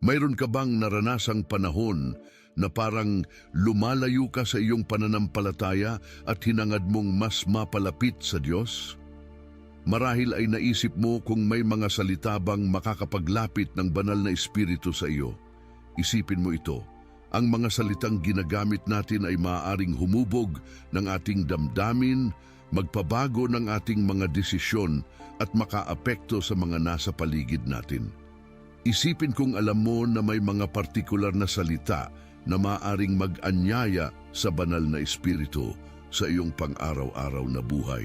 Mayroon ka bang naranasang panahon na parang lumalayo ka sa iyong pananampalataya at hinangad mong mas mapalapit sa Diyos? Marahil ay naisip mo kung may mga salita bang makakapaglapit ng banal na Espiritu sa iyo. Isipin mo ito, ang mga salitang ginagamit natin ay maaaring humubog ng ating damdamin, magpabago ng ating mga desisyon at makaapekto sa mga nasa paligid natin. Isipin kung alam mo na may mga partikular na salita na maaaring mag-anyaya sa banal na Espiritu sa iyong pang-araw-araw na buhay.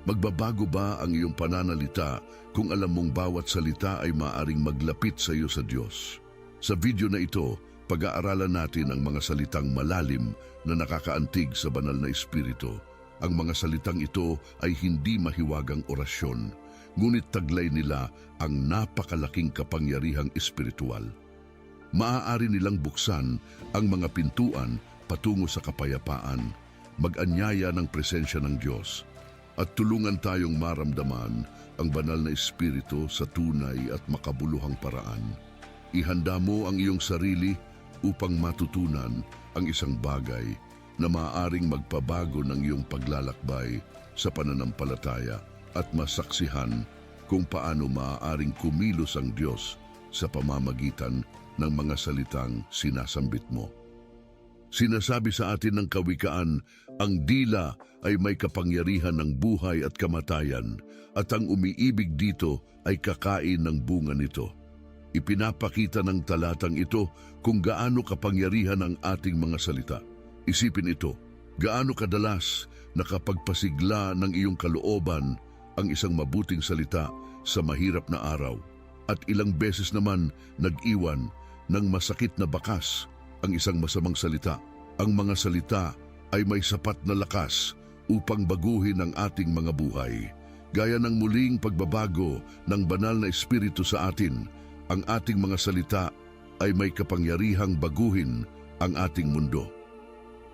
Magbabago ba ang iyong pananalita kung alam mong bawat salita ay maaaring maglapit sa iyo sa Diyos? Sa video na ito, pag-aaralan natin ang mga salitang malalim na nakakaantig sa banal na Espiritu. Ang mga salitang ito ay hindi mahiwagang orasyon, ngunit taglay nila ang napakalaking kapangyarihang espiritual. Maaari nilang buksan ang mga pintuan patungo sa kapayapaan, mag-anyaya ng presensya ng Diyos, at tulungan tayong maramdaman ang banal na Espiritu sa tunay at makabuluhang paraan. Ihanda mo ang iyong sarili upang matutunan ang isang bagay na maaaring magpabago ng iyong paglalakbay sa pananampalataya at masaksihan kung paano maaaring kumilos ang Diyos sa pamamagitan ng mga salitang sinasambit mo. Sinasabi sa atin ng kawikaan, ang dila ay may kapangyarihan ng buhay at kamatayan, at ang umiibig dito ay kakain ng bunga nito. Ipinapakita ng talatang ito kung gaano kapangyarihan ang ating mga salita. Isipin ito, gaano kadalas nakapagpasigla ng iyong kalooban ang isang mabuting salita sa mahirap na araw, at ilang beses naman nag-iwan ng masakit na bakas ang isang masamang salita. Ang mga salita ay may sapat na lakas upang baguhin ang ating mga buhay. Gaya ng muling pagbabago ng banal na Espiritu sa atin, ang ating mga salita ay may kapangyarihang baguhin ang ating mundo.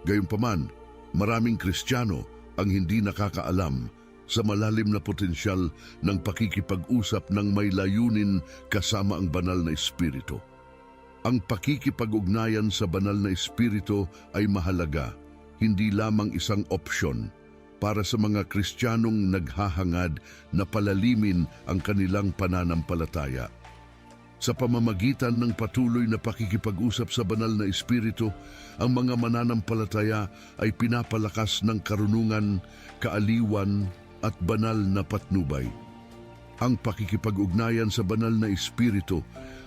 Gayunpaman, maraming Kristiyano ang hindi nakakaalam sa malalim na potensyal ng pakikipag-usap ng may layunin kasama ang banal na Espiritu. Ang pakikipag-ugnayan sa banal na Espiritu ay mahalaga, hindi lamang isang opsyon para sa mga Kristiyanong naghahangad na palalimin ang kanilang pananampalataya. Sa pamamagitan ng patuloy na pakikipag-usap sa banal na Espiritu, ang mga mananampalataya ay pinapalakas ng karunungan, kaaliwan at banal na patnubay. Ang pakikipag-ugnayan sa banal na Espiritu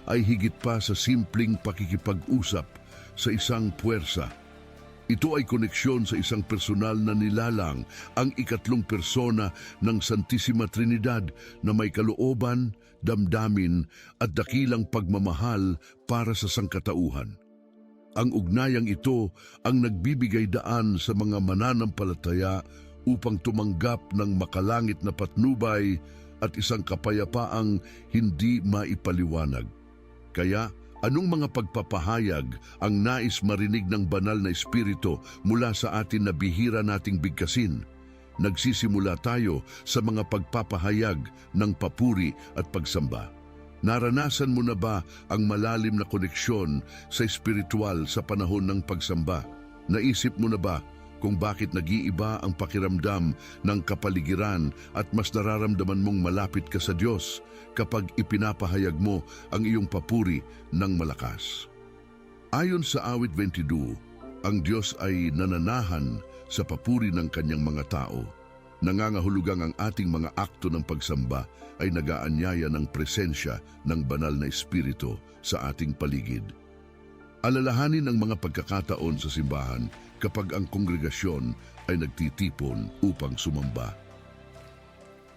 ay higit pa sa simpleng pakikipag-usap sa isang puwersa. Ito ay koneksyon sa isang personal na nilalang, ang ikatlong persona ng Santissima Trinidad na may kalooban, damdamin at dakilang pagmamahal para sa sangkatauhan. Ang ugnayang ito ang nagbibigay daan sa mga mananampalataya upang tumanggap ng makalangit na patnubay at isang kapayapaang hindi maipaliwanag. Kaya, anong mga pagpapahayag ang nais marinig ng banal na Espiritu mula sa atin na bihira nating bigkasin? Nagsisimula tayo sa mga pagpapahayag ng papuri at pagsamba. Naranasan mo na ba ang malalim na koneksyon sa espiritual sa panahon ng pagsamba? Naisip mo na ba kung bakit nag-iiba ang pakiramdam ng kapaligiran at mas nararamdaman mong malapit ka sa Diyos kapag ipinapahayag mo ang iyong papuri ng malakas? Ayon sa awit 22, ang Diyos ay nananahan sa papuri ng kanyang mga tao. Nangangahulugang ang ating mga akto ng pagsamba ay nagaanyaya ng presensya ng banal na Espiritu sa ating paligid. Alalahanin ang mga pagkakataon sa simbahan kapag ang kongregasyon ay nagtitipon upang sumamba.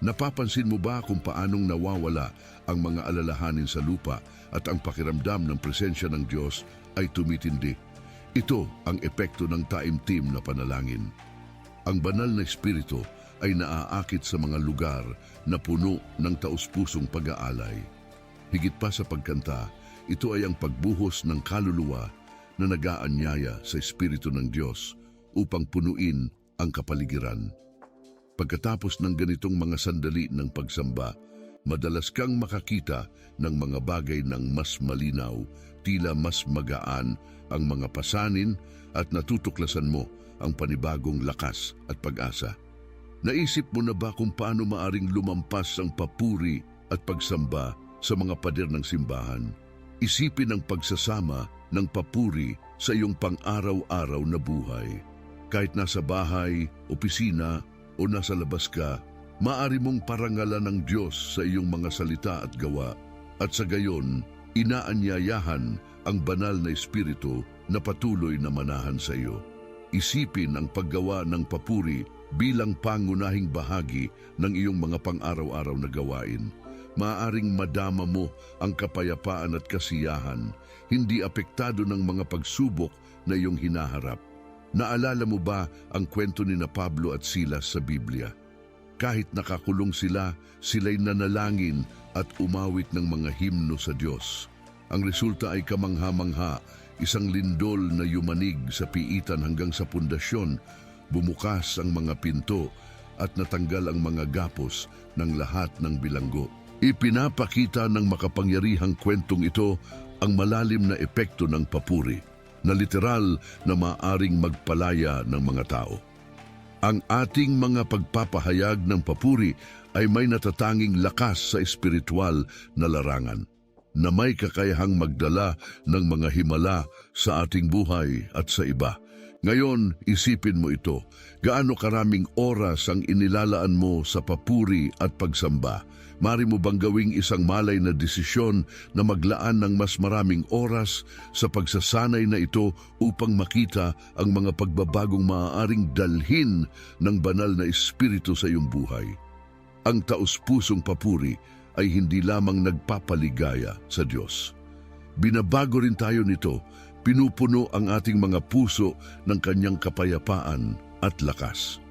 Napapansin mo ba kung paanong nawawala ang mga alalahanin sa lupa at ang pakiramdam ng presensya ng Diyos ay tumitindi? Ito ang epekto ng taimtim na panalangin. Ang banal na Espiritu ay naaakit sa mga lugar na puno ng taus-pusong pag-aalay. Higit pa sa pagkanta, ito ay ang pagbuhos ng kaluluwa na nag-aanyaya sa Espiritu ng Diyos upang punuin ang kapaligiran. Pagkatapos ng ganitong mga sandali ng pagsamba, Madalas kang makakita ng mga bagay ng mas malinaw, tila mas magaan ang mga pasanin at natutuklasan mo ang panibagong lakas at pag-asa. Naisip mo na ba kung paano maaring lumampas ang papuri at pagsamba sa mga pader ng simbahan? Isipin ang pagsasama ng papuri sa iyong pang-araw-araw na buhay. Kahit nasa bahay, opisina o nasa labas ka, maaari mong parangalan ng Diyos sa iyong mga salita at gawa, at sa gayon, inaanyayahan ang banal na Espiritu na patuloy na manahan sa iyo. Isipin ang paggawa ng papuri bilang pangunahing bahagi ng iyong mga pang-araw-araw na gawain. Maaaring madama mo ang kapayapaan at kasiyahan, hindi apektado ng mga pagsubok na iyong hinaharap. Naalala mo ba ang kwento ni na Pablo at Silas sa Biblia? Kahit nakakulong sila, sila'y nanalangin at umawit ng mga himno sa Diyos. Ang resulta ay kamangha-mangha, isang lindol na yumanig sa piitan hanggang sa pundasyon, bumukas ang mga pinto at natanggal ang mga gapos ng lahat ng bilanggo. Ipinapakita ng makapangyarihang kwentong ito ang malalim na epekto ng papuri, na literal na maaring magpalaya ng mga tao. Ang ating mga pagpapahayag ng papuri ay may natatanging lakas sa espiritual na larangan, na may kakayahang magdala ng mga himala sa ating buhay at sa iba. Ngayon, isipin mo ito, gaano karaming oras ang inilalaan mo sa papuri at pagsamba? Mari mo bang gawing isang malay na desisyon na maglaan ng mas maraming oras sa pagsasanay na ito upang makita ang mga pagbabagong maaaring dalhin ng banal na Espiritu sa iyong buhay? Ang taus-pusong papuri ay hindi lamang nagpapaligaya sa Diyos. Binabago rin tayo nito, pinupuno ang ating mga puso ng kanyang kapayapaan at lakas.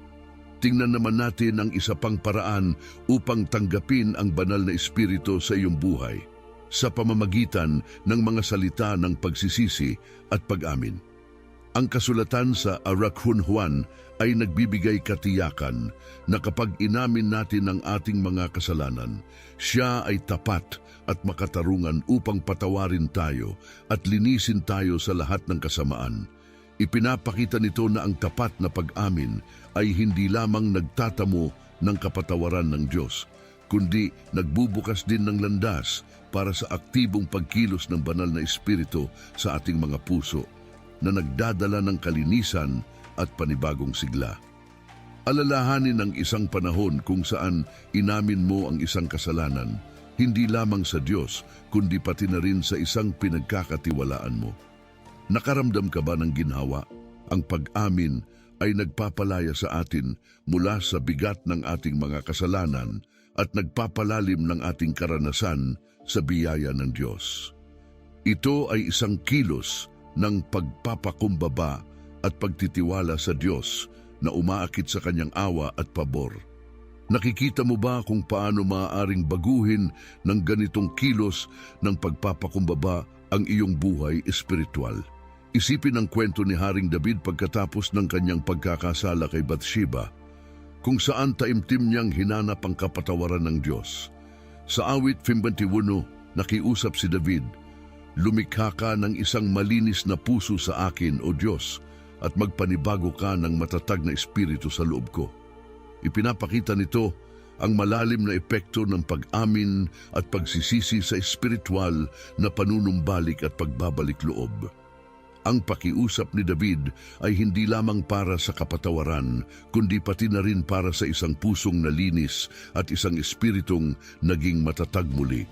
Tingnan naman natin ang isa pang paraan upang tanggapin ang banal na Espiritu sa iyong buhay, sa pamamagitan ng mga salita ng pagsisisi at pag-amin. Ang kasulatan sa Arakhunhuan ay nagbibigay katiyakan na kapag inamin natin ang ating mga kasalanan, siya ay tapat at makatarungan upang patawarin tayo at linisin tayo sa lahat ng kasamaan. Ipinapakita nito na ang tapat na pag-amin ay hindi lamang nagtatamo ng kapatawaran ng Diyos, kundi nagbubukas din ng landas para sa aktibong pagkilos ng banal na Espiritu sa ating mga puso, na nagdadala ng kalinisan at panibagong sigla. Alalahanin ang isang panahon kung saan inamin mo ang isang kasalanan, hindi lamang sa Diyos, kundi pati na rin sa isang pinagkakatiwalaan mo. Nakaramdam ka ba ng ginhawa? Ang pag-amin ay nagpapalaya sa atin mula sa bigat ng ating mga kasalanan at nagpapalalim ng ating karanasan sa biyaya ng Diyos. Ito ay isang kilos ng pagpapakumbaba at pagtitiwala sa Diyos na umaakit sa kanyang awa at pabor. Nakikita mo ba kung paano maaaring baguhin ng ganitong kilos ng pagpapakumbaba ang iyong buhay espiritual? Isipin ang kwento ni Haring David pagkatapos ng kanyang pagkakasala kay Bathsheba, kung saan taimtim niyang hinanap ang kapatawaran ng Diyos. Sa awit 51, nakiusap si David, "Lumikha ka ng isang malinis na puso sa akin, O Diyos, at magpanibago ka ng matatag na espiritu sa loob ko." Ipinapakita nito ang malalim na epekto ng pag-amin at pagsisisi sa espiritual na panunumbalik at pagbabalik loob. Ang pakiusap ni David ay hindi lamang para sa kapatawaran, kundi pati na rin para sa isang pusong nalinis at isang espiritong naging matatag muli.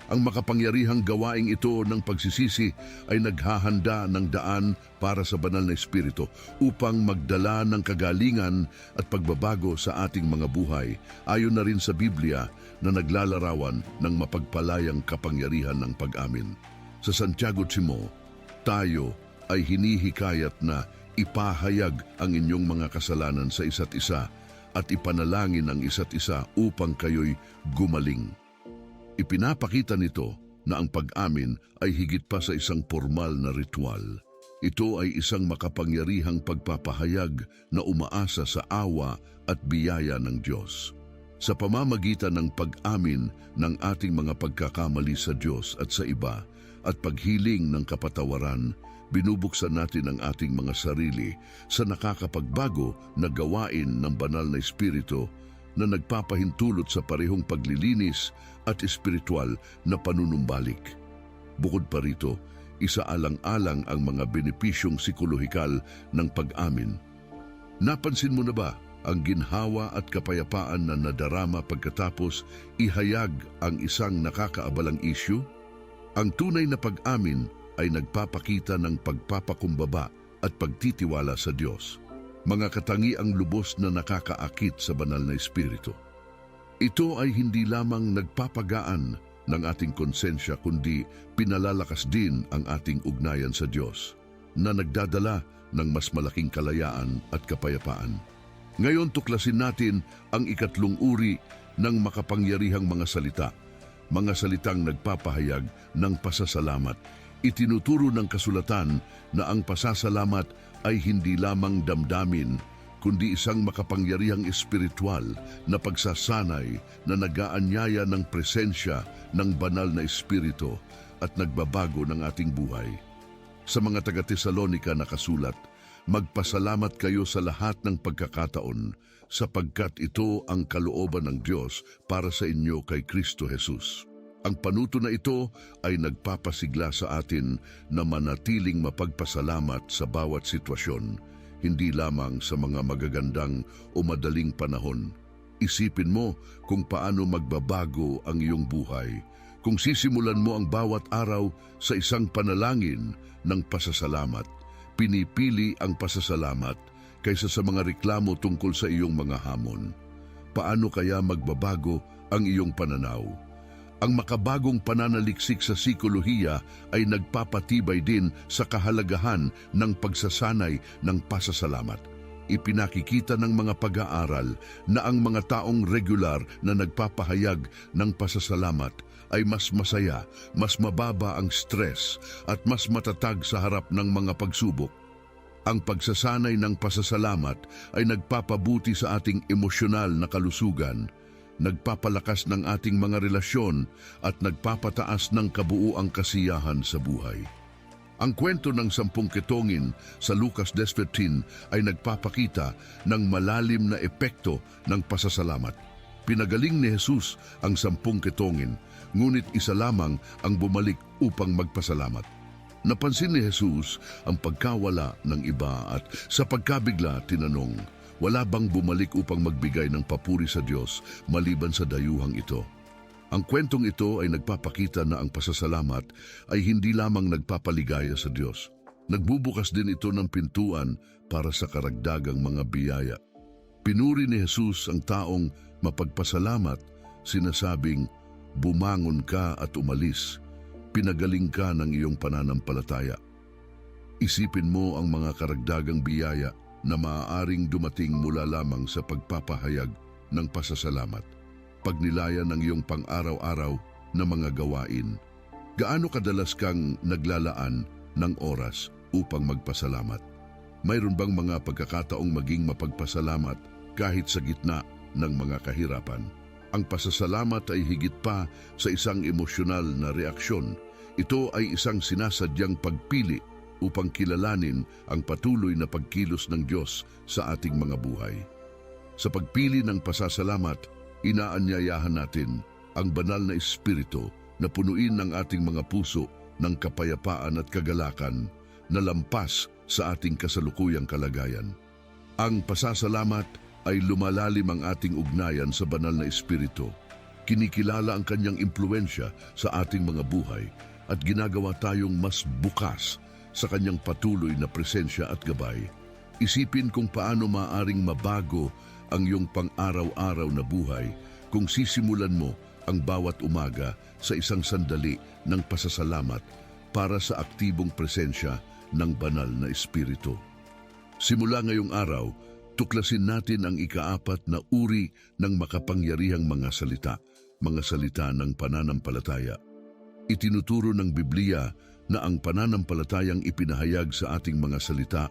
Ang makapangyarihang gawaing ito ng pagsisisi ay naghahanda ng daan para sa banal na espiritu upang magdala ng kagalingan at pagbabago sa ating mga buhay, ayon na rin sa Biblia na naglalarawan ng mapagpalayang kapangyarihan ng pag-amin. Sa Santiago 5, tayo ay hinihikayat na ipahayag ang inyong mga kasalanan sa isa't isa at ipanalangin ang isa't isa upang kayo'y gumaling. Ipinapakita nito na ang pag-amin ay higit pa sa isang formal na ritual. Ito ay isang makapangyarihang pagpapahayag na umaasa sa awa at biyaya ng Diyos. Sa pamamagitan ng pag-amin ng ating mga pagkakamali sa Diyos at sa iba at paghiling ng kapatawaran, binubuksan natin ang ating mga sarili sa nakakapagbago na gawain ng banal na Espiritu na nagpapahintulot sa parehong paglilinis at espiritual na panunumbalik. Bukod pa rito, isaalang-alang ang mga benepisyong psikolohikal ng pag-amin. Napansin mo na ba ang ginhawa at kapayapaan na nadarama pagkatapos ihayag ang isang nakakaabalang isyu? Ang tunay na pag-amin ay nagpapakita ng pagpapakumbaba at pagtitiwala sa Diyos, mga katangiang lubos na nakakaakit sa banal na Espiritu. Ito ay hindi lamang nagpapagaan ng ating konsensya kundi pinalalakas din ang ating ugnayan sa Diyos na nagdadala ng mas malaking kalayaan at kapayapaan. Ngayon tuklasin natin ang ikatlong uri ng makapangyarihang mga salita, mga salitang nagpapahayag ng pasasalamat. Itinuturo ng kasulatan na ang pasasalamat ay hindi lamang damdamin, kundi isang makapangyarihang espiritual na pagsasanay na nag-aanyaya ng presensya ng banal na Espiritu at nagbabago ng ating buhay. Sa mga taga-Tesalonika nakasulat, magpasalamat kayo sa lahat ng pagkakataon sapagkat ito ang kalooban ng Diyos para sa inyo kay Kristo Jesus. Ang panuto na ito ay nagpapasigla sa atin na manatiling mapagpasalamat sa bawat sitwasyon, hindi lamang sa mga magagandang o madaling panahon. Isipin mo kung paano magbabago ang iyong buhay kung sisimulan mo ang bawat araw sa isang panalangin ng pasasalamat. Pinipili ang pasasalamat kaysa sa mga reklamo tungkol sa iyong mga hamon. Paano kaya magbabago ang iyong pananaw? Ang makabagong pananaliksik sa psikolohiya ay nagpapatibay din sa kahalagahan ng pagsasanay ng pasasalamat. Ipinakikita ng mga pag-aaral na ang mga taong regular na nagpapahayag ng pasasalamat ay mas masaya, mas mababa ang stress at mas matatag sa harap ng mga pagsubok. Ang pagsasanay ng pasasalamat ay nagpapabuti sa ating emosyonal na kalusugan, nagpapalakas ng ating mga relasyon at nagpapataas ng kabuuang kasiyahan sa buhay. Ang kwento ng 10 ketongin sa Lucas 10:15 ay nagpapakita ng malalim na epekto ng pasasalamat. Pinagaling ni Jesus ang 10 ketongin, ngunit isa lamang ang bumalik upang magpasalamat. Napansin ni Jesus ang pagkawala ng iba at sa pagkabigla tinanong, wala bang bumalik upang magbigay ng papuri sa Diyos maliban sa dayuhang ito? Ang kwentong ito ay nagpapakita na ang pasasalamat ay hindi lamang nagpapaligaya sa Diyos. Nagbubukas din ito ng pintuan para sa karagdagang mga biyaya. Pinuri ni Jesus ang taong mapagpasalamat, sinasabing, bumangon ka at umalis, pinagaling ka ng iyong pananampalataya. Isipin mo ang mga karagdagang biyaya na maaaring dumating mula lamang sa pagpapahayag ng pasasalamat, pagnilayan ng iyong pang-araw-araw na mga gawain. Gaano kadalas kang naglalaan ng oras upang magpasalamat? Mayroon bang mga pagkakataong maging mapagpasalamat kahit sa gitna ng mga kahirapan? Ang pasasalamat ay higit pa sa isang emosyonal na reaksyon. Ito ay isang sinasadyang pagpili upang kilalanin ang patuloy na pagkilos ng Diyos sa ating mga buhay. Sa pagpili ng pasasalamat, inaanyayahan natin ang banal na Espiritu na punuin ang ating mga puso ng kapayapaan at kagalakan na lampas sa ating kasalukuyang kalagayan. Ang pasasalamat ay lumalalim ang ating ugnayan sa banal na Espiritu. Kinikilala ang kanyang impluensya sa ating mga buhay at ginagawa tayong mas bukas sa kanyang patuloy na presensya at gabay. Isipin kung paano maaring mabago ang iyong pang-araw-araw na buhay kung sisimulan mo ang bawat umaga sa isang sandali ng pasasalamat para sa aktibong presensya ng banal na Espiritu. Simula ngayong araw, tuklasin natin ang ika-4 na uri ng makapangyarihang mga salita ng pananampalataya. Itinuturo ng Biblia na ang pananampalatayang ipinahayag sa ating mga salita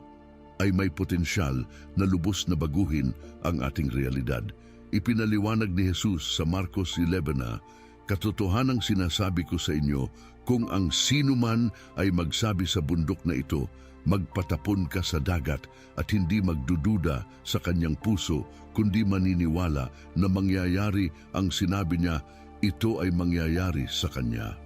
ay may potensyal na lubos na baguhin ang ating realidad. Ipinaliwanag ni Jesus sa Marcos 11 na, "Katotohanang sinasabi ko sa inyo, kung ang sino man ay magsabi sa bundok na ito, magpatapon ka sa dagat at hindi magdududa sa kanyang puso, kundi maniniwala na mangyayari ang sinabi niya, ito ay mangyayari sa kanya."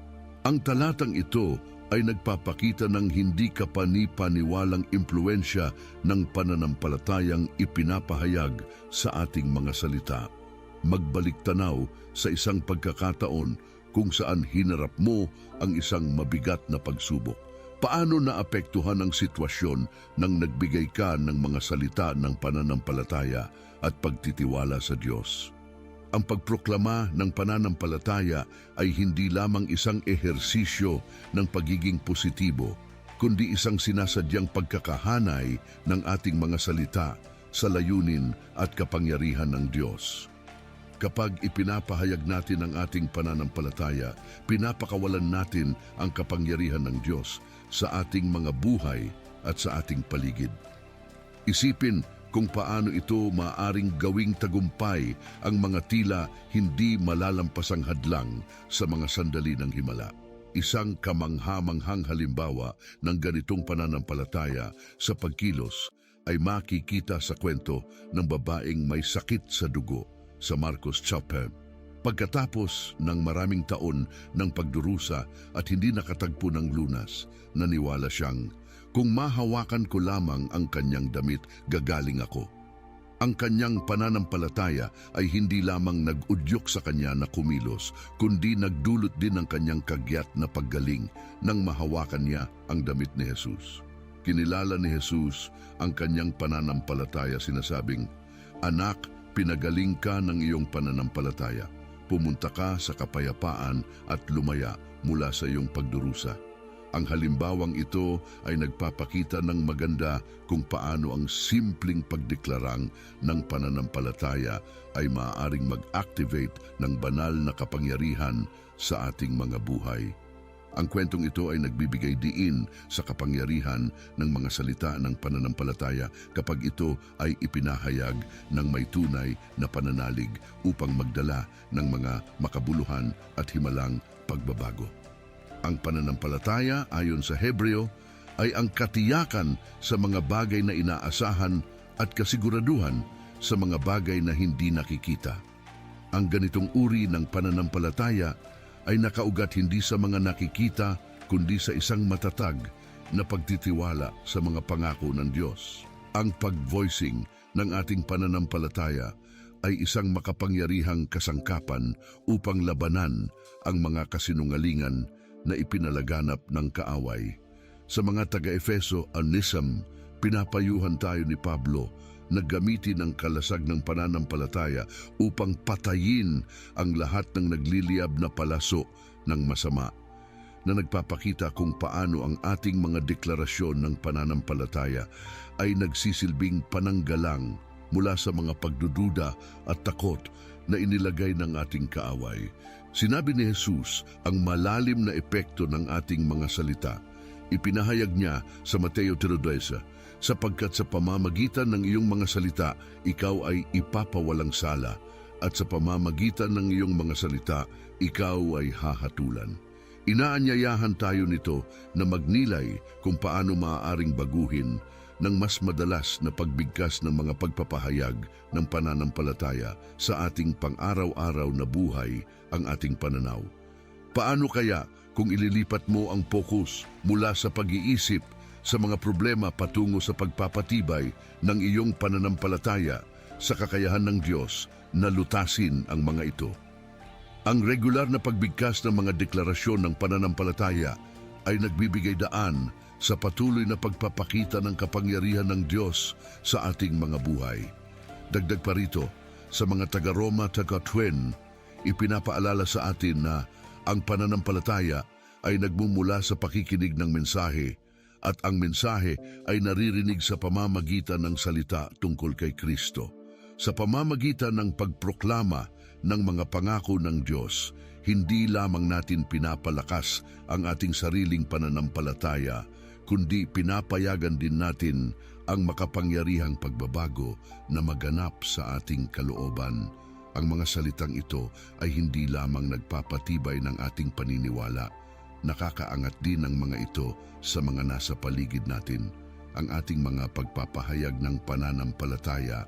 Ang talatang ito ay nagpapakita ng hindi kapani-paniwalang impluensya ng pananampalatayang ipinapahayag sa ating mga salita. Magbalik tanaw sa isang pagkakataon kung saan hinarap mo ang isang mabigat na pagsubok. Paano naapektuhan ang sitwasyon nang nagbigay ka ng mga salita ng pananampalataya at pagtitiwala sa Diyos? Ang pagproklama ng pananampalataya ay hindi lamang isang ehersisyo ng pagiging positibo, kundi isang sinasadyang pagkakahanay ng ating mga salita sa layunin at kapangyarihan ng Diyos. Kapag ipinapahayag natin ang ating pananampalataya, pinapakawalan natin ang kapangyarihan ng Diyos sa ating mga buhay at sa ating paligid. Isipin kung paano ito maaaring gawing tagumpay ang mga tila hindi malalampasang hadlang sa mga sandali ng himala. Isang kamangha-manghang halimbawa ng ganitong pananampalataya sa pagkilos ay makikita sa kwento ng babaeng may sakit sa dugo sa Marcos 10. Pagkatapos ng maraming taon ng pagdurusa at hindi nakatagpo ng lunas, naniwala siyang, "Kung mahawakan ko lamang ang kanyang damit, gagaling ako." Ang kanyang pananampalataya ay hindi lamang nag-udyok sa kanya na kumilos, kundi nagdulot din ng kanyang kagyat na paggaling nang mahawakan niya ang damit ni Jesus. Kinilala ni Jesus ang kanyang pananampalataya, sinasabing, "Anak, pinagaling ka ng iyong pananampalataya. Pumunta ka sa kapayapaan at lumaya mula sa iyong pagdurusa." Ang halimbawang ito ay nagpapakita ng maganda kung paano ang simpleng pagdeklarang ng pananampalataya ay maaaring mag-activate ng banal na kapangyarihan sa ating mga buhay. Ang kwentong ito ay nagbibigay diin sa kapangyarihan ng mga salita ng pananampalataya kapag ito ay ipinahayag ng may tunay na pananalig upang magdala ng mga makabuluhan at himalang pagbabago. Ang pananampalataya ayon sa Hebreo ay ang katiyakan sa mga bagay na inaasahan at kasiguraduhan sa mga bagay na hindi nakikita. Ang ganitong uri ng pananampalataya ay nakaugat hindi sa mga nakikita kundi sa isang matatag na pagtitiwala sa mga pangako ng Diyos. Ang pag-voicing ng ating pananampalataya ay isang makapangyarihang kasangkapan upang labanan ang mga kasinungalingan na ipinalaganap ng kaaway. Sa mga taga-Efeso, anism, pinapayuhan tayo ni Pablo na gamitin ang kalasag ng pananampalataya upang patayin ang lahat ng nagliliyab na palaso ng masama, na nagpapakita kung paano ang ating mga deklarasyon ng pananampalataya ay nagsisilbing pananggalang mula sa mga pagdududa at takot na inilagay ng ating kaaway. Sinabi ni Jesus ang malalim na epekto ng ating mga salita. Ipinahayag niya sa Mateo 3:12, "Sapagkat sa pamamagitan ng iyong mga salita, ikaw ay ipapawalang sala, at sa pamamagitan ng iyong mga salita, ikaw ay hahatulan." Inaanyayahan tayo nito na magnilay kung paano maaaring baguhin ng mas madalas na pagbigkas ng mga pagpapahayag ng pananampalataya sa ating pang-araw-araw na buhay ang ating pananaw. Paano kaya kung ililipat mo ang focus mula sa pag-iisip sa mga problema patungo sa pagpapatibay ng iyong pananampalataya sa kakayahan ng Diyos na lutasin ang mga ito? Ang regular na pagbigkas ng mga deklarasyon ng pananampalataya ay nagbibigay daan sa patuloy na pagpapakita ng kapangyarihan ng Diyos sa ating mga buhay. Dagdag pa rito, sa mga taga-Roma, taga-Twin, ipinapaalala sa atin na ang pananampalataya ay nagmumula sa pakikinig ng mensahe at ang mensahe ay naririnig sa pamamagitan ng salita tungkol kay Kristo. Sa pamamagitan ng pagproklama ng mga pangako ng Diyos, hindi lamang natin pinapalakas ang ating sariling pananampalataya, kundi pinapayagan din natin ang makapangyarihang pagbabago na maganap sa ating kalooban Ang mga salitang ito ay hindi lamang nagpapatibay ng ating paniniwala, nakakaangat din ang mga ito sa mga nasa paligid natin. Ang ating mga pagpapahayag ng pananampalataya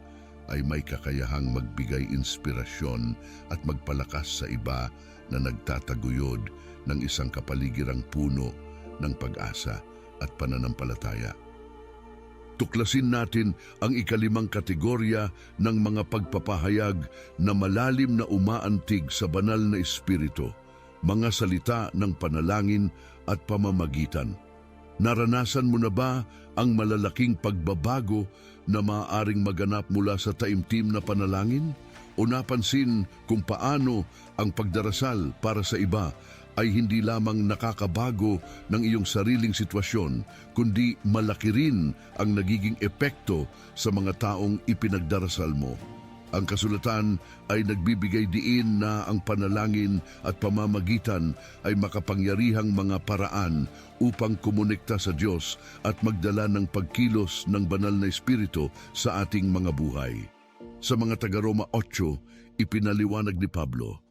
ay may kakayahang magbigay inspirasyon at magpalakas sa iba na nagtataguyod ng isang kapaligirang puno ng pag-asa at pananampalataya. Tuklasin natin ang ikalimang kategorya ng mga pagpapahayag na malalim na umaantig sa banal na espiritu, mga salita ng panalangin at pamamagitan. Naranasan mo na ba ang malalaking pagbabago na maaaring maganap mula sa taimtim na panalangin? O napansin kung paano ang pagdarasal para sa iba ay hindi lamang nakakabago ng iyong sariling sitwasyon, kundi malaki rin ang nagiging epekto sa mga taong ipinagdarasal mo. Ang kasulatan ay nagbibigay diin na ang panalangin at pamamagitan ay makapangyarihang mga paraan upang kumonekta sa Diyos at magdala ng pagkilos ng banal na espiritu sa ating mga buhay. Sa mga taga-Roma 8, ipinaliwanag ni Pablo,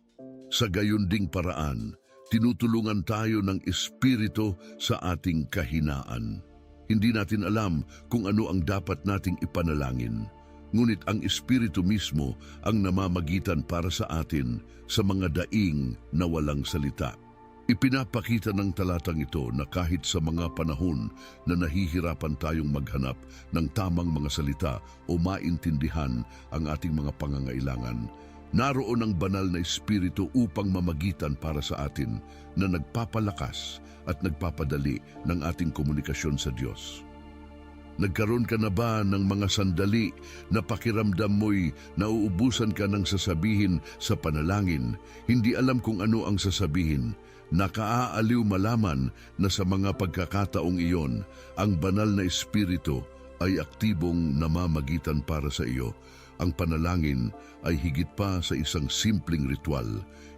sa gayon ding paraan, tinutulungan tayo ng Espiritu sa ating kahinaan. Hindi natin alam kung ano ang dapat nating ipanalangin, ngunit ang Espiritu mismo ang namamagitan para sa atin sa mga daing na walang salita. Ipinapakita ng talatang ito na kahit sa mga panahon na nahihirapan tayong maghanap ng tamang mga salita o maintindihan ang ating mga pangangailangan, naroon ang banal na espiritu upang mamagitan para sa atin na nagpapalakas at nagpapadali ng ating komunikasyon sa Diyos. Nagkaroon ka na ba ng mga sandali na pakiramdam mo'y nauubusan ka ng sasabihin sa panalangin, hindi alam kung ano ang sasabihin, nakaaaliw malaman na sa mga pagkakataong iyon, ang banal na espiritu ay aktibong namamagitan para sa iyo. Ang panalangin ay higit pa sa isang simpleng ritual.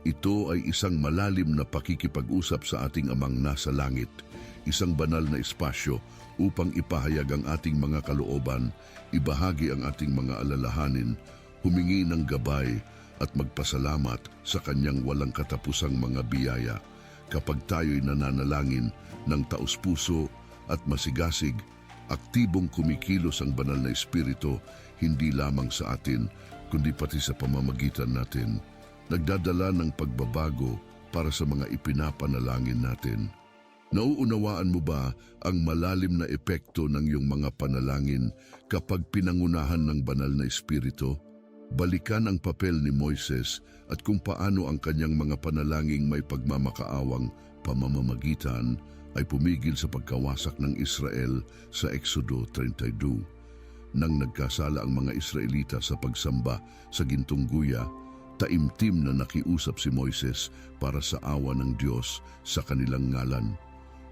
Ito ay isang malalim na pakikipag-usap sa ating Amang nasa langit, isang banal na espasyo upang ipahayag ang ating mga kalooban, ibahagi ang ating mga alalahanin, humingi ng gabay at magpasalamat sa kanyang walang katapusang mga biyaya. Kapag tayo'y nananalangin ng taos-puso at masigasig, aktibong kumikilos ang banal na espiritu, hindi lamang sa atin, kundi pati sa pamamagitan natin. Nagdadala ng pagbabago para sa mga ipinapanalangin natin. Nauunawaan mo ba ang malalim na epekto ng iyong mga panalangin kapag pinangunahan ng banal na espiritu? Balikan ang papel ni Moises at kung paano ang kanyang mga panalangin may pagmamakaawang pamamagitan ay pumigil sa pagkawasak ng Israel sa Exodo 32. Nang nagkasala ang mga Israelita sa pagsamba sa gintong guya, taimtim na nakiusap si Moises para sa awa ng Diyos sa kanilang ngalan.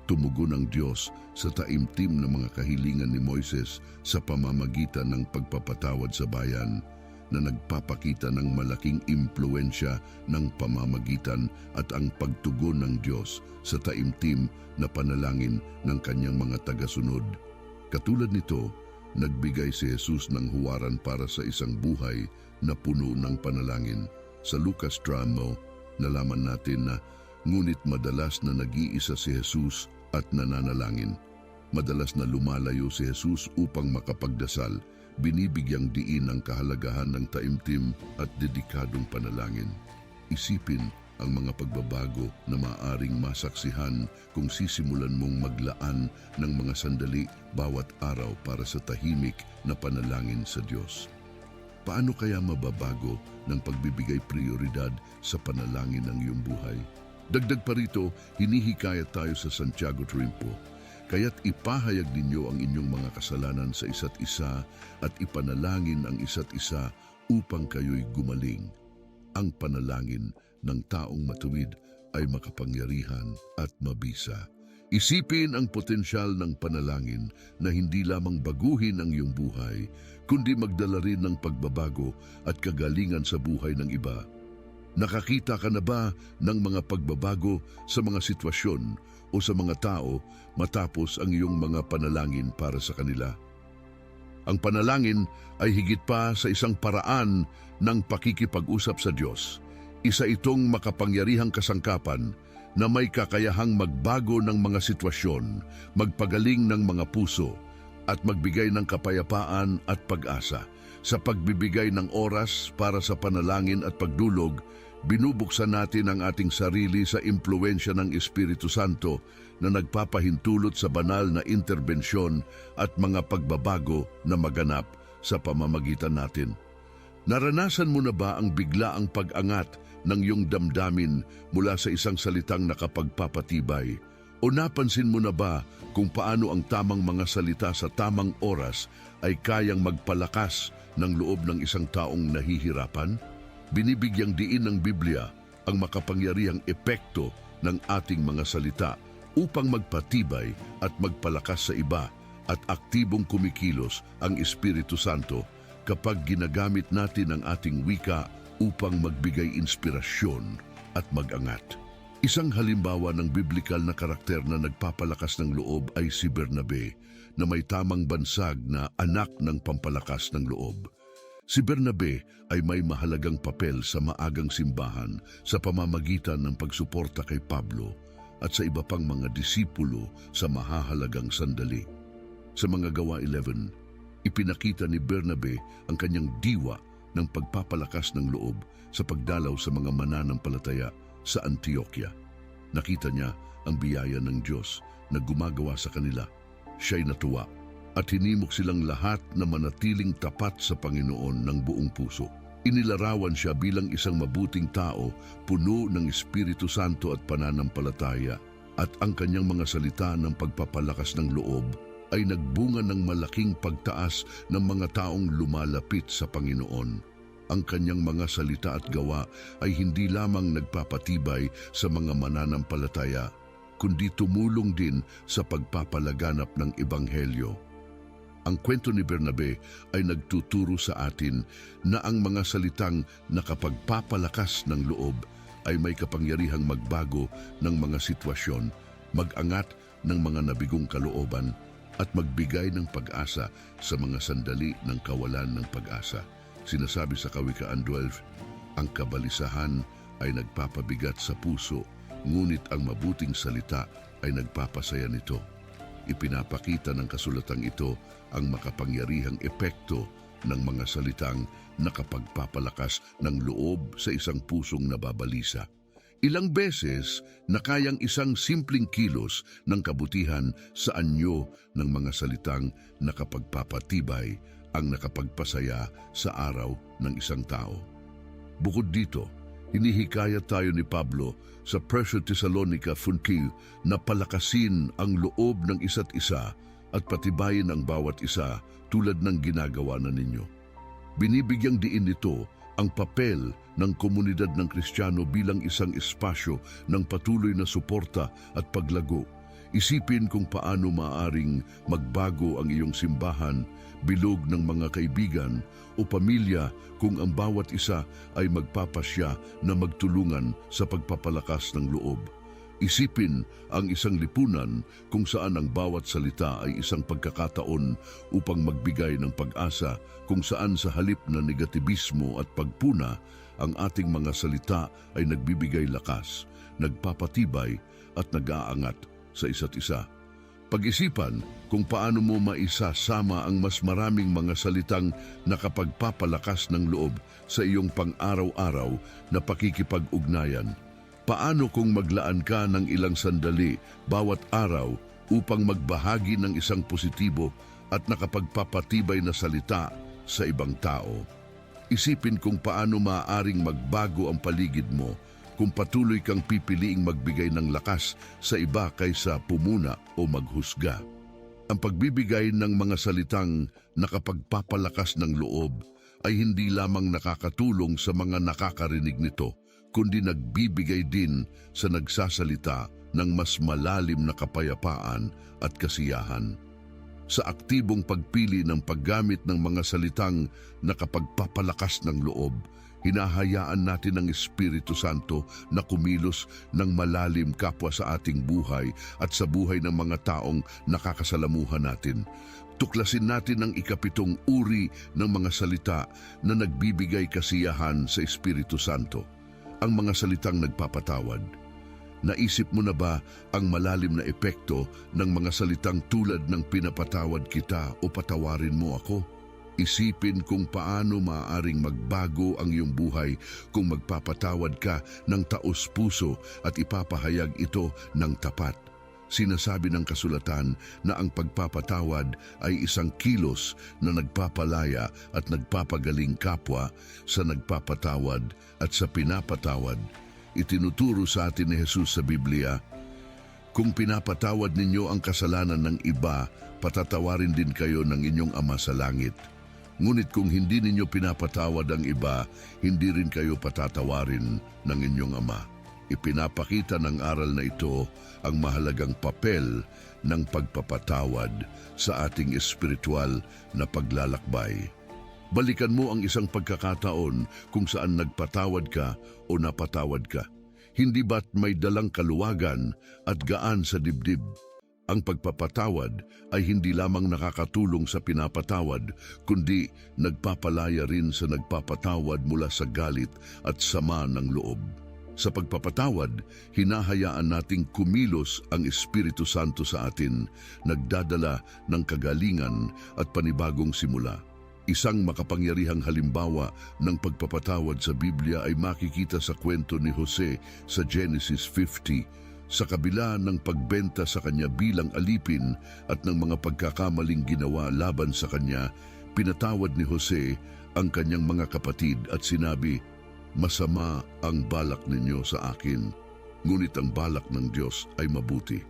Tumugon ang Diyos sa taimtim na mga kahilingan ni Moises sa pamamagitan ng pagpapatawad sa bayan, na nagpapakita ng malaking impluensya ng pamamagitan at ang pagtugon ng Diyos sa taimtim na panalangin ng kanyang mga tagasunod. Katulad nito, nagbigay si Jesus ng huwaran para sa isang buhay na puno ng panalangin. Sa Lucas 3, nalaman natin na ngunit madalas na nag-iisa si Jesus at nananalangin. Madalas na lumalayo si Jesus upang makapagdasal, binibigyang diin ang kahalagahan ng taimtim at dedikadong panalangin. Isipin ang mga pagbabago na maaaring masaksihan kung sisimulan mong maglaan ng mga sandali bawat araw para sa tahimik na panalangin sa Diyos. Paano kaya mababago ng pagbibigay prioridad sa panalangin ng iyong buhay? Dagdag pa rito, hinihikayat tayo sa Santiago 3, kaya't ipahayag ninyo ang inyong mga kasalanan sa isa't isa at ipanalangin ang isa't isa upang kayo'y gumaling. Ang panalangin ng taong matuwid ay makapangyarihan at mabisa. Isipin ang potensyal ng panalangin na hindi lamang baguhin ang iyong buhay, kundi magdala rin ng pagbabago at kagalingan sa buhay ng iba. Nakakita ka na ba ng mga pagbabago sa mga sitwasyon o sa mga tao matapos ang iyong mga panalangin para sa kanila? Ang panalangin ay higit pa sa isang paraan ng pakikipag-usap sa Diyos. Isa itong makapangyarihang kasangkapan na may kakayahang magbago ng mga sitwasyon, magpagaling ng mga puso, at magbigay ng kapayapaan at pag-asa. Sa pagbibigay ng oras para sa panalangin at pagdulog, binubuksan natin ang ating sarili sa impluwensya ng Espiritu Santo na nagpapahintulot sa banal na interbensyon at mga pagbabago na maganap sa pamamagitan natin. Naranasan mo na ba ang biglaang pag-angat ng iyong damdamin mula sa isang salitang nakapagpapatibay? O napansin mo na ba kung paano ang tamang mga salita sa tamang oras ay kayang magpalakas ng loob ng isang taong nahihirapan? Binibigyang diin ng Biblia ang makapangyarihang epekto ng ating mga salita upang magpatibay at magpalakas sa iba, at aktibong kumikilos ang Espiritu Santo kapag ginagamit natin ang ating wika upang magbigay inspirasyon at mag-angat. Isang halimbawa ng biblikal na karakter na nagpapalakas ng loob ay si Bernabe, na may tamang bansag na anak ng pampalakas ng loob. Si Bernabe ay may mahalagang papel sa maagang simbahan sa pamamagitan ng pagsuporta kay Pablo at sa iba pang mga disipulo sa mahahalagang sandali. Sa mga Gawa 11, ipinakita ni Bernabe ang kanyang diwa ng pagpapalakas ng loob sa pagdalaw sa mga mananampalataya sa Antioquia. Nakita niya ang biyaya ng Diyos na gumagawa sa kanila. Siya'y natuwa at hinimok silang lahat na manatiling tapat sa Panginoon ng buong puso. Inilarawan siya bilang isang mabuting tao, puno ng Espiritu Santo at pananampalataya, at ang kanyang mga salita ng pagpapalakas ng loob ay nagbunga ng malaking pagtaas ng mga taong lumalapit sa Panginoon. Ang kanyang mga salita at gawa ay hindi lamang nagpapatibay sa mga mananampalataya, kundi tumulong din sa pagpapalaganap ng Ebanghelyo. Ang kwento ni Bernabe ay nagtuturo sa atin na ang mga salitang nakapagpapalakas ng loob ay may kapangyarihang magbago ng mga sitwasyon, mag-angat ng mga nabigong kalooban, at magbigay ng pag-asa sa mga sandali ng kawalan ng pag-asa. Sinasabi sa Kawikaan 12, ang kabalisahan ay nagpapabigat sa puso, ngunit ang mabuting salita ay nagpapasaya nito. Ipinapakita ng kasulatang ito ang makapangyarihang epekto ng mga salitang nakapagpapalakas ng loob sa isang pusong nababalisa. Ilang beses na kayang isang simpleng kilos ng kabutihan sa anyo ng mga salitang nakapagpapatibay ang nakapagpasaya sa araw ng isang tao. Bukod dito, hinihikayat tayo ni Pablo sa 1 Thessalonica 4 na palakasin ang loob ng isa't isa at patibayin ang bawat isa tulad ng ginagawa na ninyo. Binibigyang diin nito ang papel ng komunidad ng Kristiyano bilang isang espasyo ng patuloy na suporta at paglago. Isipin kung paano maaaring magbago ang iyong simbahan, bilog ng mga kaibigan o pamilya kung ang bawat isa ay magpapasya na magtulungan sa pagpapalakas ng loob. Isipin ang isang lipunan kung saan ang bawat salita ay isang pagkakataon upang magbigay ng pag-asa, kung saan sa halip na negatibismo at pagpuna, ang ating mga salita ay nagbibigay lakas, nagpapatibay at nag-aangat sa isa't isa. Pag-isipan kung paano mo maisasama ang mas maraming mga salitang nakapagpapalakas ng loob sa iyong pang-araw-araw na pakikipag-ugnayan. Paano kung maglaan ka ng ilang sandali bawat araw upang magbahagi ng isang positibo at nakapagpapatibay na salita sa ibang tao? Isipin kung paano maaaring magbago ang paligid mo kung patuloy kang pipiliing magbigay ng lakas sa iba kaysa pumuna o maghusga. Ang pagbibigay ng mga salitang nakapagpapalakas ng loob ay hindi lamang nakakatulong sa mga nakakarinig nito, kundi nagbibigay din sa nagsasalita ng mas malalim na kapayapaan at kasiyahan. Sa aktibong pagpili ng paggamit ng mga salitang nakapagpapalakas ng loob, Hinahayaan natin ang Espiritu Santo na kumilos ng malalim kapwa sa ating buhay at sa buhay ng mga taong nakakasalamuhan natin. Tuklasin natin ang ikapitong uri ng mga salita na nagbibigay kasiyahan sa Espiritu Santo. Ang mga salitang nagpapatawad. Naisip mo na ba ang malalim na epekto ng mga salitang tulad ng pinapatawad kita o patawarin mo ako? Isipin kung paano maaaring magbago ang iyong buhay kung magpapatawad ka ng taos-puso at ipapahayag ito ng tapat. Sinasabi ng kasulatan na ang pagpapatawad ay isang kilos na nagpapalaya at nagpapagaling kapwa sa nagpapatawad at sa pinapatawad. Itinuturo sa atin ni Jesus sa Biblia, kung pinapatawad ninyo ang kasalanan ng iba, patatawarin din kayo ng inyong Ama sa langit. Ngunit kung hindi ninyo pinapatawad ang iba, hindi rin kayo patatawarin ng inyong Ama. Ipinapakita ng aral na ito ang mahalagang papel ng pagpapatawad sa ating espiritual na paglalakbay. Balikan mo ang isang pagkakataon kung saan nagpatawad ka o napatawad ka. Hindi ba't may dalang kaluwagan at gaan sa dibdib? Ang pagpapatawad ay hindi lamang nakakatulong sa pinapatawad, kundi nagpapalaya rin sa nagpapatawad mula sa galit at sama ng loob. Sa pagpapatawad, hinahayaan nating kumilos ang Espiritu Santo sa atin, nagdadala ng kagalingan at panibagong simula. Isang makapangyarihang halimbawa ng pagpapatawad sa Biblia ay makikita sa kwento ni Jose sa Genesis 50. Sa kabila ng pagbenta sa kanya bilang alipin at ng mga pagkakamaling ginawa laban sa kanya, pinatawad ni Jose ang kanyang mga kapatid at sinabi, "Masama ang balak ninyo sa akin, ngunit ang balak ng Diyos ay mabuti."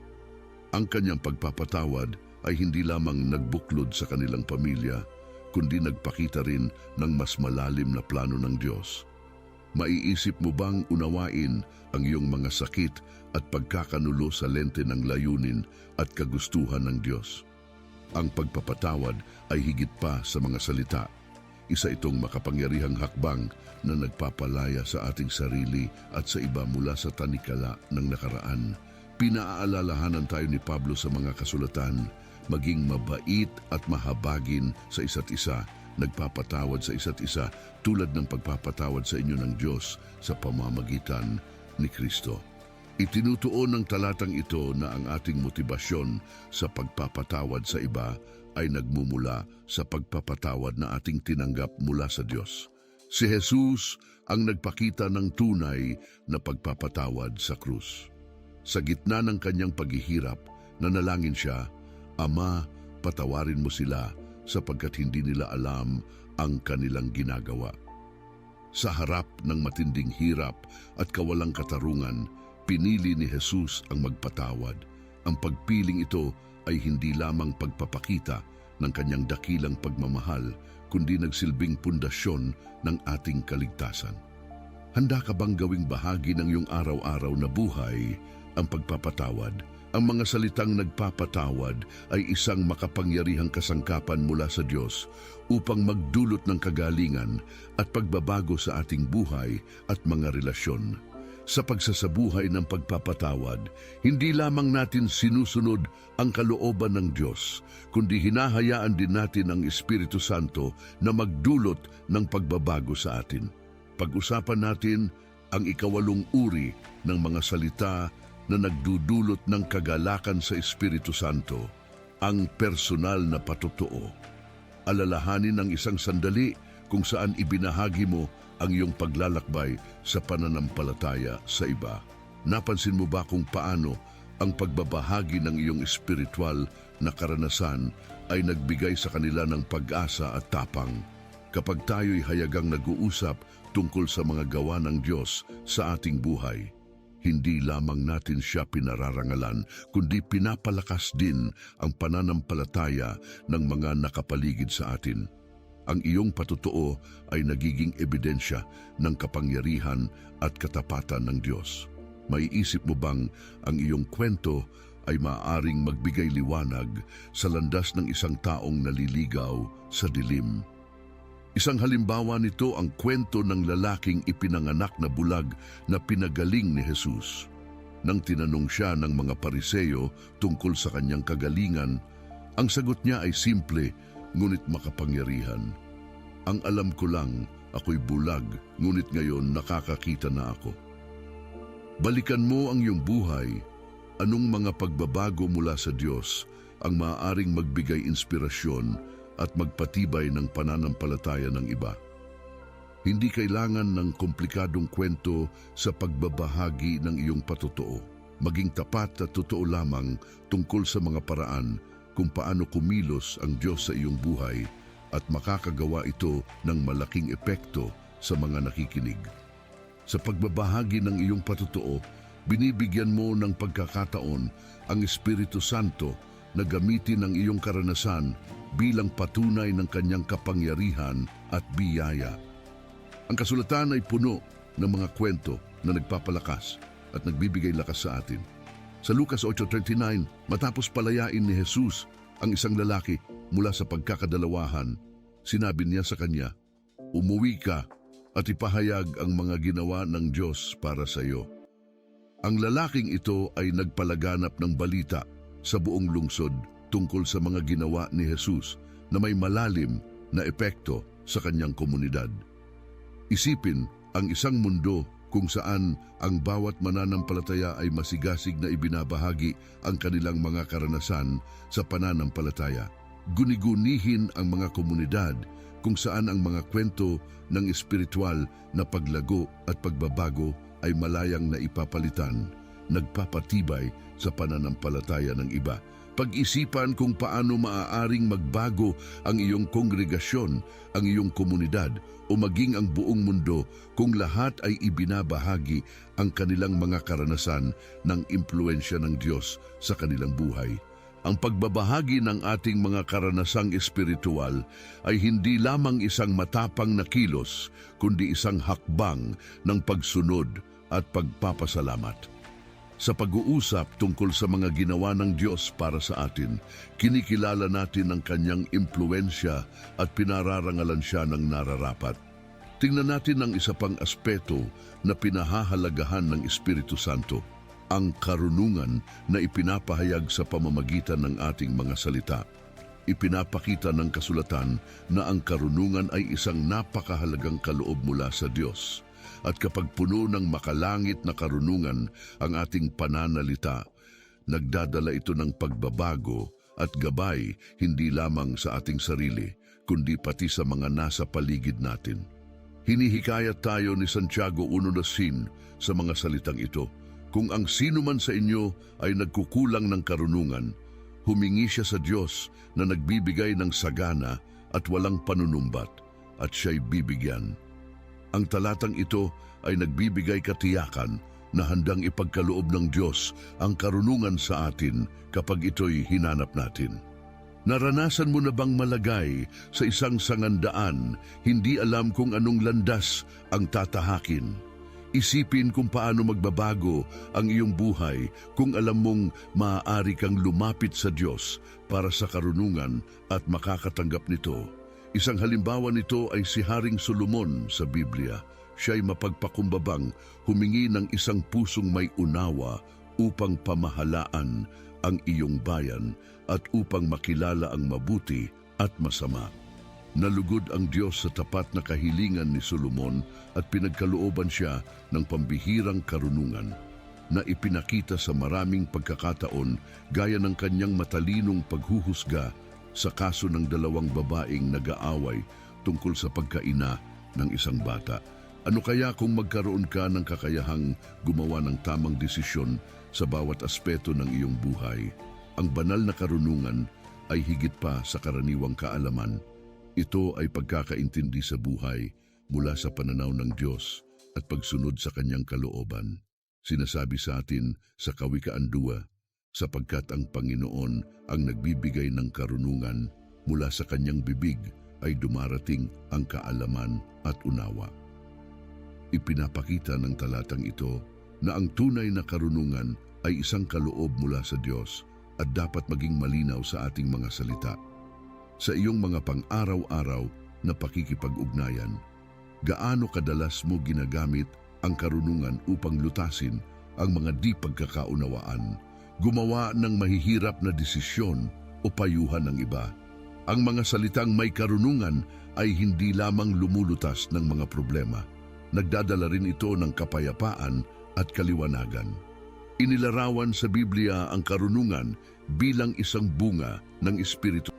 Ang kanyang pagpapatawad ay hindi lamang nagbuklod sa kanilang pamilya, kundi nagpakita rin ng mas malalim na plano ng Diyos. Maiisip mo bang unawain ang iyong mga sakit at pagkakanulo sa lente ng layunin at kagustuhan ng Diyos? Ang pagpapatawad ay higit pa sa mga salita. Isa itong makapangyarihang hakbang na nagpapalaya sa ating sarili at sa iba mula sa tanikala ng nakaraan. Pinaalalahanan tayo ni Pablo sa mga kasulatan, maging mabait at mahabagin sa isa't isa, nagpapatawad sa isa't isa tulad ng pagpapatawad sa inyo ng Diyos sa pamamagitan ni Kristo. Itinutuon ng talatang ito na ang ating motibasyon sa pagpapatawad sa iba ay nagmumula sa pagpapatawad na ating tinanggap mula sa Diyos. Si Jesus ang nagpakita ng tunay na pagpapatawad sa krus. Sa gitna ng kanyang paghihirap, nanalangin siya, "Ama, patawarin mo sila sapagkat hindi nila alam ang kanilang ginagawa." Sa harap ng matinding hirap at kawalang katarungan, pinili ni Jesus ang magpatawad. Ang pagpiling ito ay hindi lamang pagpapakita ng kanyang dakilang pagmamahal, kundi nagsilbing pundasyon ng ating kaligtasan. Handa ka bang gawing bahagi ng iyong araw-araw na buhay ang pagpapatawad? Ang mga salitang nagpapatawad ay isang makapangyarihang kasangkapan mula sa Diyos upang magdulot ng kagalingan at pagbabago sa ating buhay at mga relasyon. Sa pagsasabuhay ng pagpapatawad, hindi lamang natin sinusunod ang kalooban ng Diyos, kundi hinahayaan din natin ang Espiritu Santo na magdulot ng pagbabago sa atin. Pag-usapan natin ang ikawalong uri ng mga salita na nagdudulot ng kagalakan sa Espiritu Santo, ang personal na patotoo. Alalahanin ang isang sandali kung saan ibinahagi mo ang iyong paglalakbay sa pananampalataya sa iba. Napansin mo ba kung paano ang pagbabahagi ng iyong espiritual na karanasan ay nagbigay sa kanila ng pag-asa at tapang? Kapag tayo'y hayagang nag-uusap tungkol sa mga gawa ng Diyos sa ating buhay, hindi lamang natin siya pinararangalan, kundi pinapalakas din ang pananampalataya ng mga nakapaligid sa atin. Ang iyong patotoo ay nagiging ebidensya ng kapangyarihan at katapatan ng Diyos. Maiisip mo bang ang iyong kwento ay maaaring magbigay liwanag sa landas ng isang taong naliligaw sa dilim? Isang halimbawa nito ang kwento ng lalaking ipinanganak na bulag na pinagaling ni Jesus. Nang tinanong siya ng mga Pariseo tungkol sa kanyang kagalingan, ang sagot niya ay simple ngunit makapangyarihan. Ang alam ko lang, ako'y bulag, ngunit ngayon nakakakita na ako. Balikan mo ang iyong buhay. Anong mga pagbabago mula sa Diyos ang maaaring magbigay inspirasyon at magpatibay ng pananampalataya ng iba? Hindi kailangan ng komplikadong kwento sa pagbabahagi ng iyong patotoo. Maging tapat at totoo lamang tungkol sa mga paraan kung paano kumilos ang Diyos sa iyong buhay at makakagawa ito ng malaking epekto sa mga nakikinig. Sa pagbabahagi ng iyong patotoo, binibigyan mo ng pagkakataon ang Espiritu Santo na gamitin ang iyong karanasan bilang patunay ng kanyang kapangyarihan at biyaya. Ang kasulatan ay puno ng mga kwento na nagpapalakas at nagbibigay lakas sa atin. Sa Lucas 8:39, matapos palayain ni Jesus ang isang lalaki mula sa pagkakadalawahan, sinabi niya sa kanya, "Umuwi ka at ipahayag ang mga ginawa ng Diyos para sa iyo." Ang lalaking ito ay nagpalaganap ng balita sa buong lungsod tungkol sa mga ginawa ni Jesus na may malalim na epekto sa kanyang komunidad. Isipin ang isang mundo kung saan ang bawat mananampalataya ay masigasig na ibinabahagi ang kanilang mga karanasan sa pananampalataya. Guni-gunihin ang mga komunidad kung saan ang mga kwento ng espiritual na paglago at pagbabago ay malayang na ipapalitan, nagpapatibay sa pananampalataya ng iba. Pag-isipan kung paano maaaring magbago ang iyong kongregasyon, ang iyong komunidad o maging ang buong mundo kung lahat ay ibinabahagi ang kanilang mga karanasan ng impluensya ng Diyos sa kanilang buhay. Ang pagbabahagi ng ating mga karanasang espiritual ay hindi lamang isang matapang na kilos, kundi isang hakbang ng pagsunod at pagpapasalamat. Sa pag-uusap tungkol sa mga ginawa ng Diyos para sa atin, kinikilala natin ang kanyang impluensya at pinararangalan siya ng nararapat. Tingnan natin ang isa pang aspeto na pinahahalagahan ng Espiritu Santo, ang karunungan na ipinapahayag sa pamamagitan ng ating mga salita. Ipinapakita ng kasulatan na ang karunungan ay isang napakahalagang kaloob mula sa Diyos. At kapag puno ng makalangit na karunungan ang ating pananalita, nagdadala ito ng pagbabago at gabay hindi lamang sa ating sarili, kundi pati sa mga nasa paligid natin. Hinihikayat tayo ni Santiago 1:9 sa mga salitang ito, "Kung ang sino man sa inyo ay nagkukulang ng karunungan, humingi siya sa Diyos na nagbibigay ng sagana at walang panunumbat, at siya'y bibigyan." Ang talatang ito ay nagbibigay katiyakan na handang ipagkaloob ng Diyos ang karunungan sa atin kapag ito'y hinanap natin. Naranasan mo na bang malagay sa isang sangandaan, hindi alam kung anong landas ang tatahakin? Isipin kung paano magbabago ang iyong buhay kung alam mong maaari kang lumapit sa Diyos para sa karunungan at makakatanggap nito. Isang halimbawa nito ay si Haring Solomon sa Biblia. Siya'y mapagpakumbabang humingi ng isang pusong may unawa upang pamahalaan ang iyong bayan at upang makilala ang mabuti at masama. Nalugod ang Diyos sa tapat na kahilingan ni Solomon at pinagkalooban siya ng pambihirang karunungan na ipinakita sa maraming pagkakataon gaya ng kanyang matalinong paghuhusga sa kaso ng dalawang babaeng nag-aaway tungkol sa pagkaina ng isang bata. Ano kaya kung magkaroon ka ng kakayahang gumawa ng tamang desisyon sa bawat aspeto ng iyong buhay? Ang banal na karunungan ay higit pa sa karaniwang kaalaman. Ito ay pagkakaintindi sa buhay mula sa pananaw ng Diyos at pagsunod sa kanyang kalooban. Sinasabi sa atin sa Kawikaan 2, sapagkat ang Panginoon ang nagbibigay ng karunungan, mula sa kanyang bibig ay dumarating ang kaalaman at unawa. Ipinapakita ng talatang ito na ang tunay na karunungan ay isang kaloob mula sa Diyos at dapat maging malinaw sa ating mga salita. Sa iyong mga pang-araw-araw, na pakikipag-ugnayan. Gaano kadalas mo ginagamit ang karunungan upang lutasin ang mga di pagkakaunawaan, gumawa ng mahihirap na desisyon o payuhan ng iba? Ang mga salitang may karunungan ay hindi lamang lumulutas ng mga problema. Nagdadala rin ito ng kapayapaan at kaliwanagan. Inilarawan sa Biblia ang karunungan bilang isang bunga ng Espiritu.